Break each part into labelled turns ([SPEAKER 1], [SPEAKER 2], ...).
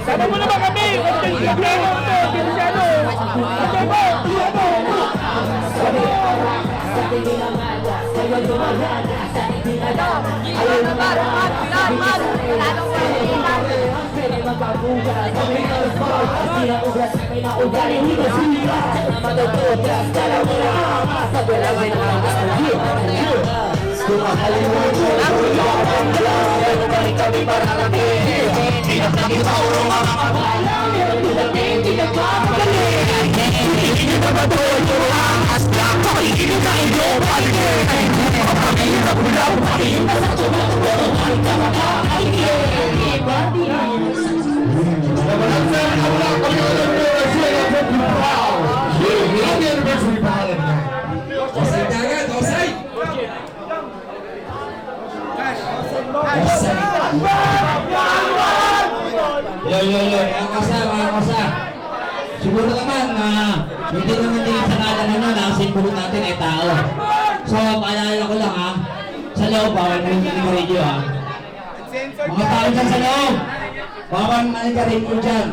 [SPEAKER 1] Sama mo naman kami!
[SPEAKER 2] Ang kasa. Siguro naman hindi naman din sa ngalan na ang simbolo natin ay tao. So, paalala ko lang sa loob, bawal na yung radio mga tao dyan sa loob, bawal manigarin ko dyan.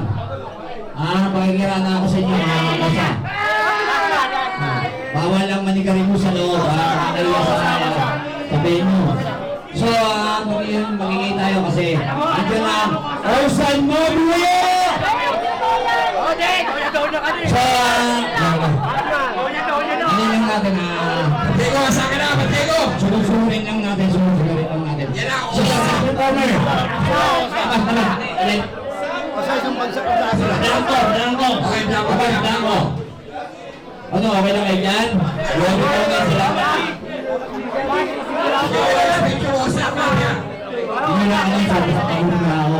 [SPEAKER 2] Pakikira na ako sa inyo mga kasa. Bawal lang manigarin mo sa loob, nakakaya sa venue. So, magiging tayo kasi andyan lang. Orsan mo, buya! So, ano lang natin Patego, saan ka na, Patego? Susurin lang natin. Yan ako. Corner. Dango. Okay, Dango. Ano, okay lang kayo dyan? Huwag ito nga sila. Hindi na ako sa pagkakahuli na ako.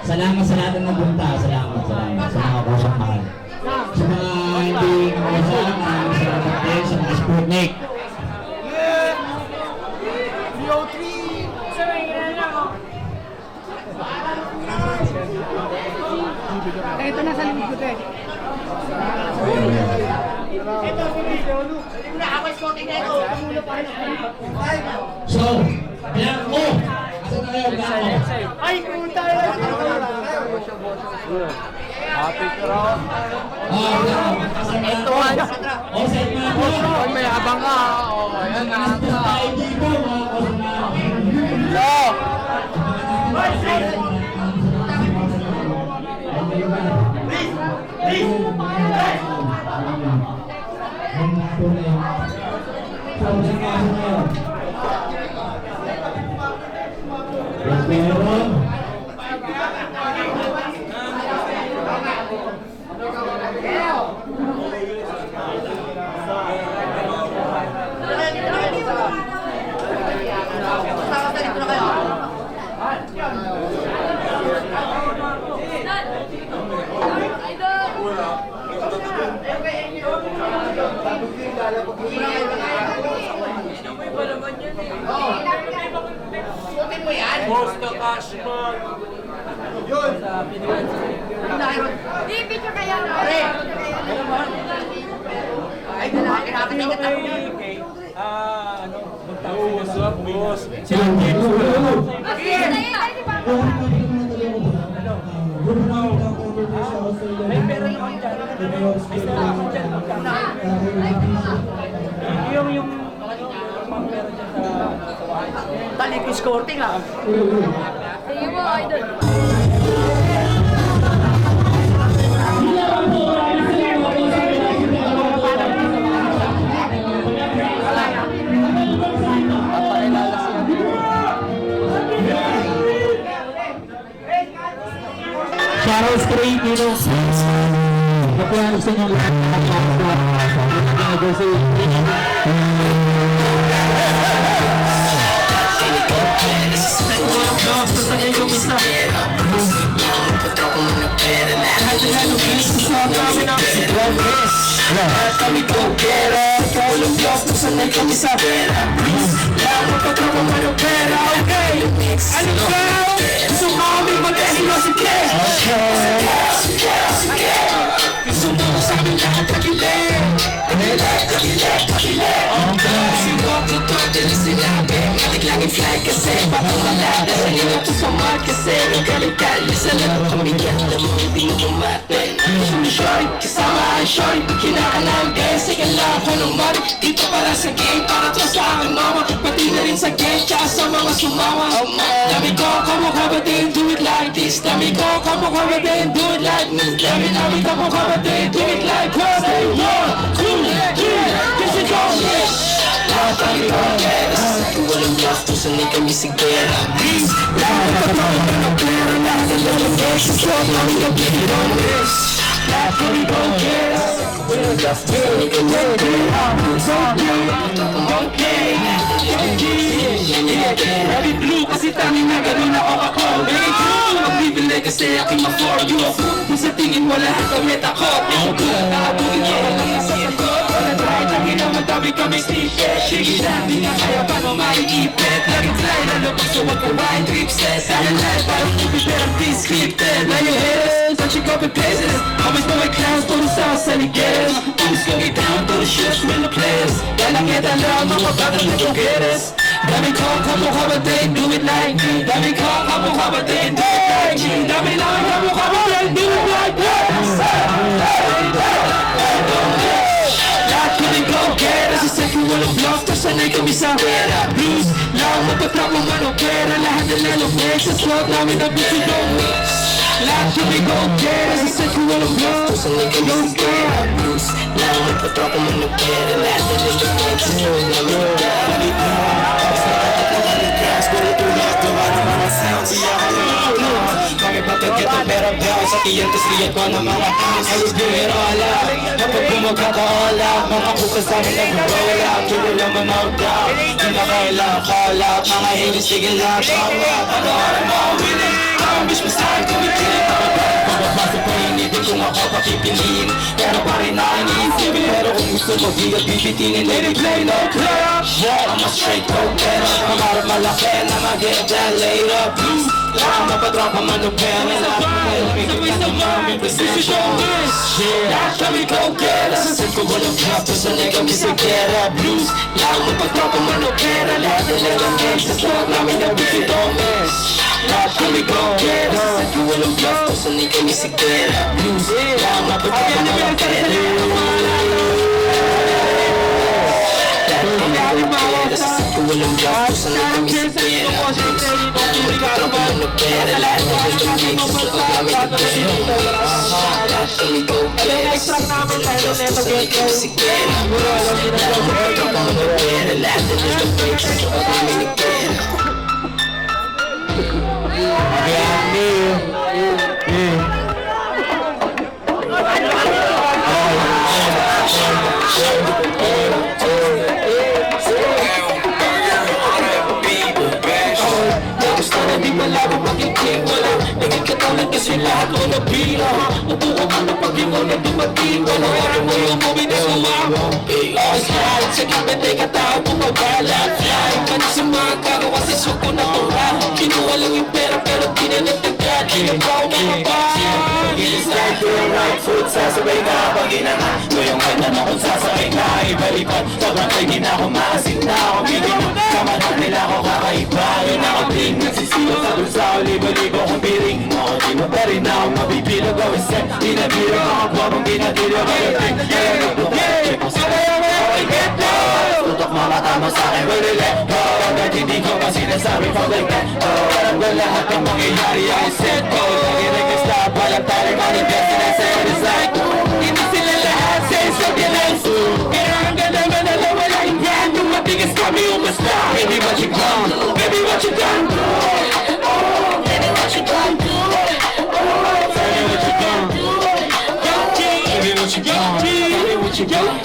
[SPEAKER 2] Salamat sa lahat ng nagbunta. Salamat sa mga kusang mahal. Sa mga hindi kumusang, salamat din sa mga Sputnik.
[SPEAKER 3] Ito na sa limit ko te.
[SPEAKER 2] So, Blanco! Asan na kayo, Blanco?
[SPEAKER 3] Ay, pumunta na!
[SPEAKER 1] Happy ka raw.
[SPEAKER 2] Blanco. Ito offside mga po.
[SPEAKER 1] May abang ka. Ayan na.
[SPEAKER 2] Tayo dito, mga kusang.
[SPEAKER 1] Posta Cashman. Yun.
[SPEAKER 3] Di, picture kaya.
[SPEAKER 1] Ay, kinakatingin ako. What's up, boss? May pera naman dyan. May pera naman dyan. Yung pera dyan sa talik escorting
[SPEAKER 3] Sige mo, idol.
[SPEAKER 2] Charles Craig, Nakuha sa inyo lahat ng mga
[SPEAKER 1] Walang block, basta niya yung isa. Lahat na lumis sa kami ng progress. Lahat kami go-gera. Walang block, basta niya yung isa. Lahat magpatrapong ano pera, okay? Ano ba? Gusto mo kami mag-ehilo si Kay. Gusto mo sa amin lahat na kilig. Sinok sa torte na sinabi. Laging fly kasi papamalada. Sa hirap ko sa mat kasi nagkalikali sa lahat kami ganda mo hindi mo bumatin. Shorty, kasama ang shorty. Kinakalanggay, sige lang ako ng money. Dito para sa game, para to sa aking mama. Pati na rin sa game, tsaka sa mga sumawa. Dami ko, kamukha ba din, do it like this. Dami ko, kamukha ba din, do it like me. Dami kamukha ba din, do it like her. Say 1, 2, 3, this is all this. Lahat kami go-gera. Walang bluff, to sanay kami sa gera. Lahat kami go-gera. Lahat kami go-gera. Lahat kami go-gera. Walang bluff, to sanay kami sa gera. Every blue kasi tangin na ganun ako ako. Magbibili kasi aking ma-for you. Kung sa tingin mo lahat kami takot. Nakabugin ko lang sa sagot. Kahit ang ina madami kami snippet. Sige na, di nga kaya paano maiipit. Lagi try na lupag so wag ko wine tripset. Sana life parang movie pero pre-scripted. Now you haters, don't you copy paste. Always know my clowns, todos sa saligeres. Always go get down, to the ships, win the players. Kaya kita lang, mga bakit na jokeres. Dami ko, kamukha ba din, do it like me. Dami ko, kamukha ba din, do it like me. Dami lang, kamukha ba din, do it like me. Lahat kami go-gera. Sa second walang bluff, tas sanay kami sa pera. Blues, lang mapatrap mo man o pera. Lahat na lalumig sa swag namin na busy don't mix. Lahat kami go-gera. Sa second walang bluff, tas sanay kami sa pera. Blues, lang mapatrap mo man o pera. Lahat na lalumig sa swag namin na busy kami pagkaget ang pera down sa tiyan tas liyan ko ng mga pounds. I was doing it all out. Kapag bumagkaka-all out, mga bukas namin nag-roll out. Tuloy naman out down. Di na kailangan call out. Mga haters sige lang shout out. Ano oras mo winning? Ang bitch mo sa'kin kumikilig. Pababasa pa inibig kung ako papipiliin. Pero pa rin na iniisipin. Pero kung gusto mo di ka bibitinin. Let it play no club. I'm a straight go-getter. Pangarap malaki na mag-get that later. Lang mapatrap ang man o pera. Sabay-sabay, precision. Lahat kami go-gera. Sa set ko walang bluff, to sanay kami sa gera. Blues, lang mapatrap ang man o pera. Lahat na nagamit sa swag namin na busy don't miss. Lahat kami go-gera. Sa set ko walang bluff, to sanay kami sa gera. Blues, lang mapatrap ang man o pera. Sa set ko walang bluff, to sanay kami sa gera. Mapatrap ang man o pera. Lahat na nagamit sa swag namin na busy don't miss. Lahat kami go-gera. Sa set ko walang bluff, to sanay kami sa gera. Lang mapatrap ang man o pera. Lahat na nagamit sa swag namin na gera. Gusto na di malabo magiging wala. Naging katulad kasi lahat mo nabira. Upo ka na pag ikaw na dumating. Wala ka mo yung movie na sumama. Slide sa gabit ay katao pumabala. Fly man sa mga kagawa sa suko na tura. Kinuha lang yung pera pero di na nagtagad. Ikaw mga ba? Slide to your right foot, sasabay ka pag inangat. Ngayong ganda na kung sasabay ka ibalipad. Sobrang tigin ako, maasin na ako. Bigin mo, kamata nila ako kakaiba. Yun ako ting nagsisiyo sa bulsa o libo-libo kong piring mo. Di mo pa rin ako mabibilo gawin set. Di na biro ako kwabong ginadilo. Kaya check mo sa okay, get low. Tutok mo mata mo sa'kin, really let go. Agad hindi ko pa sinasabi from the get-go. Alam ko lahat ng mangyayari ay set ko. Nag-request na palang tayo manifest na sa design ko. Hindi sila lahat sa isang bilanso. Pero ang ganda man na wala yung brand. Yung matigas kami umasta. Baby what you done, baby what you done. Baby what you done, baby what you done. Baby what you done, baby what you done.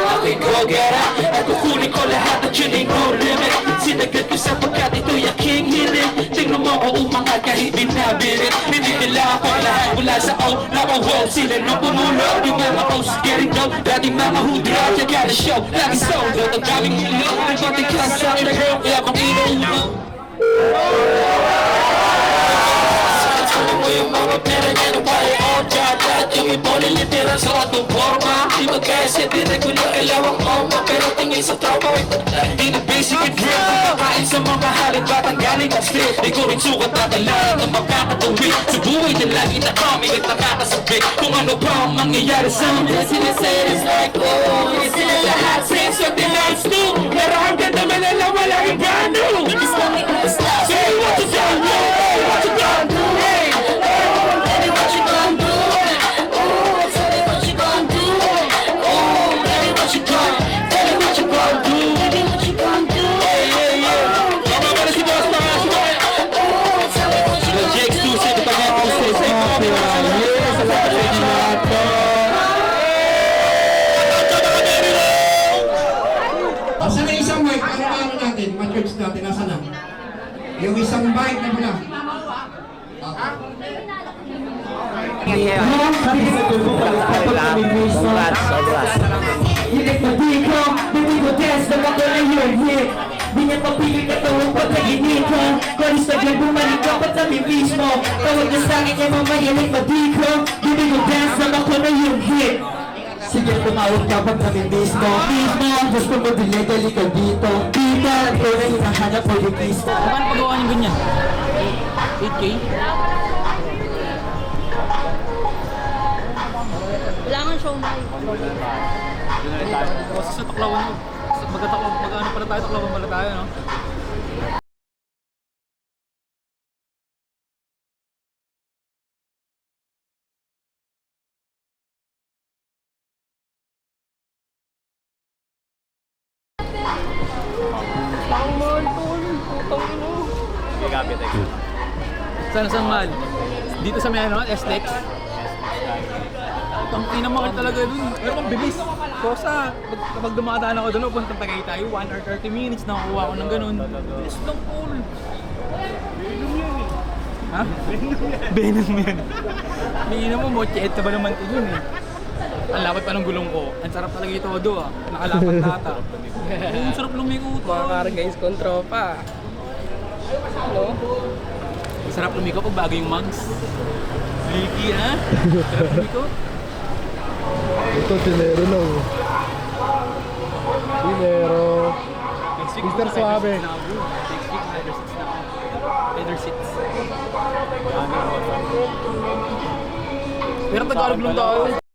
[SPEAKER 1] Ako'y go-gera at kukunin ko lahat at yun ay no limit. Sinagad ko sapagkat ito'y mo ko umangat kahit binabirit. Hindi nila ako lahat mula sa nakawall. Sila nung pumulo, yung mga hosts getting dope. Dating mga hudra, kaya the show lagi sold. Ang daming ulo, ang pati class sa akin kaya kung inuulo. Mo yung mga pera niya nung pare all judge. Yung iba nilitira sa atong forma. Di magkaya di regular ilawang oma. Pero tingin sa trauma di na basic and real. Kumakain sa mga halid batang galing ang street. Di ko rin sukat nakalain ang magkakatuwi. Sa buhay na lagi na kami at nakakasabi kung ano pa ang mangyayari sa amin. Sinasay is like oh, hindi sila lahat since what the lights do. Pero hanggang naman alam wala yung brand new. Say what you done, hey, what you done, hey.
[SPEAKER 4] Asa na isang mic? Ano natin? Matrix natin, nasa na? Yung isang mic na pula.
[SPEAKER 5] Hilig mo dito, hindi ko test, ako na yun hit. Di niya papigil katawang pag naginig ka. Koris na biyang bumalik ka ba't namin mismo. Tawag na sa'kin niya mamahilig mo dito. Hindi ko dance, ako na yun hit. Sige, tumawag ka ba't namin mismo. Gusto mo dili-dali ka dito. Dito, ikaw na hinahanap mo yung mismo.
[SPEAKER 6] Paano pagawa niyo ganyan? 8K?
[SPEAKER 3] Kailangan show na.
[SPEAKER 6] Kasi sa taklawan mo. Mag-ano pala tayo, taklawan pala tayo, no? Saan mahal? Dito sa may ano, STEX? Ang pinamahal talaga dun. Pero ang bilis. Kosa, kapag dumadaan ako dun, puntang Tagaytay, 1 or 30 minutes nakakuha ko ng ganun. Bilis lang cool. Venom yan eh. Ha? Venom yan. Hindi mo, mocheta ba naman ito dun eh. Ang lapad pa ng gulong ko. Ang sarap talaga ito do ah. Nakalapat tata. Ang sarap lumiko ito.
[SPEAKER 7] Mga guys, kontropa. Hello?
[SPEAKER 6] Ang sarap lumiko pag bago yung mugs. Liki ha? Sarap lumiko.
[SPEAKER 8] Ito, dinero na oh. Dinero. Mr. Suave.
[SPEAKER 6] Next week, leather seats na ako. Leather seats. Pero Tagalog lang tayo.